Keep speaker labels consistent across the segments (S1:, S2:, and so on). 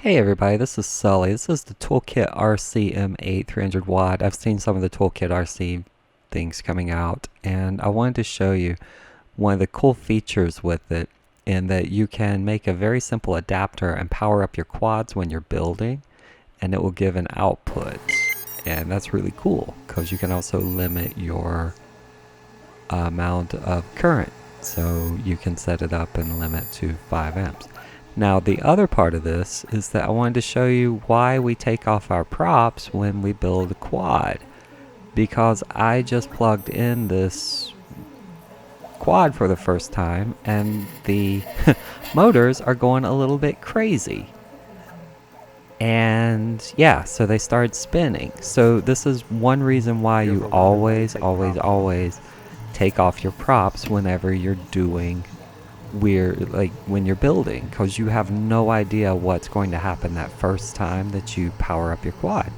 S1: Hey everybody, this is Sully. This is the Toolkit RC-M8 300 watt. I've seen some of the Toolkit RC things coming out, and I wanted to show you one of the cool features with it, in that you can make a very simple adapter and power up your quads when you're building, and it will give an output. And that's really cool, because you can also limit your amount of current. So you can set it up and limit to 5 amps. Now the other part of this is that I wanted to show you why we take off our props when we build a quad. Because I just plugged in this quad for the first time and the motors are going a little bit crazy. And yeah, so they started spinning. So this is one reason why you always take off your props whenever you're doing when you're building, because you have no idea what's going to happen that first time that you power up your quad.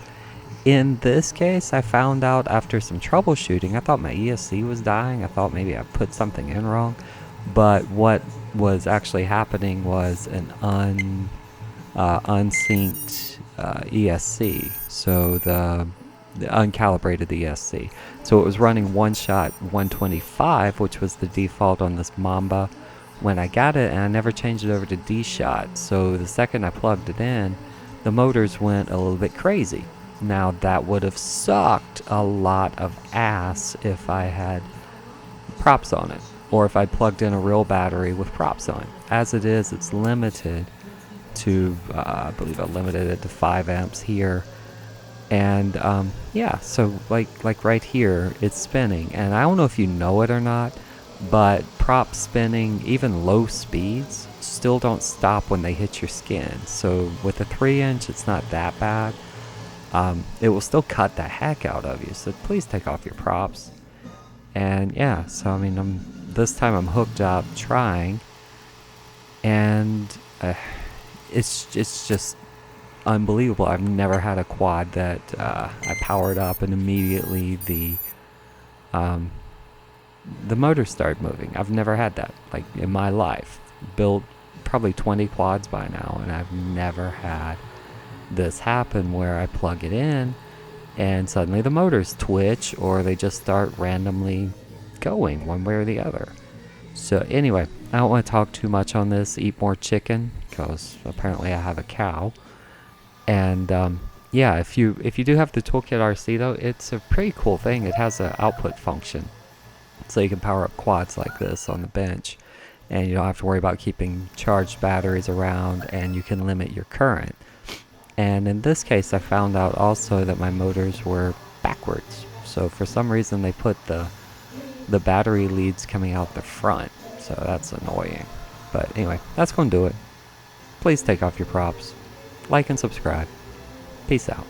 S1: In this case, I found out after some troubleshooting. I thought my ESC was dying. I thought maybe I put something in wrong, but what was actually happening was an unsynced ESC. So the uncalibrated ESC. So it was running one shot 125, which was the default on this Mamba when I got it, and I never changed it over to D-Shot. So the second I plugged it in, the motors went a little bit crazy. Now that would have sucked a lot of ass if I had props on it, or if I plugged in a real battery with props on it. As it is, it's limited to, I believe I limited it to 5 amps here. And yeah, so like right here, it's spinning, and I don't know if you know it or not, but prop spinning, even low speeds, still don't stop when they hit your skin. So with a 3-inch, it's not that bad. It will still cut the heck out of you, so please take off your props. And yeah, so I mean, this time I'm hooked up trying, and it's just unbelievable. I've never had a quad that I powered up and immediately the motor started moving. I've never had that, like, in my life. Built probably 20 quads by now, and I've never had this happen where I plug it in and suddenly the motors twitch, or they just start randomly going one way or the other. So anyway, I don't want to talk too much on this. Eat more chicken, because apparently I have a cow. And yeah, if you do have the Toolkit RC though, it's a pretty cool thing. It has an output function, so you can power up quads like this on the bench, and you don't have to worry about keeping charged batteries around, and you can limit your current. And in this case, I found out also that my motors were backwards. So for some reason they put the battery leads coming out the front, so that's annoying. But anyway, that's going to do it. Please take off your props. Like and subscribe. Peace out.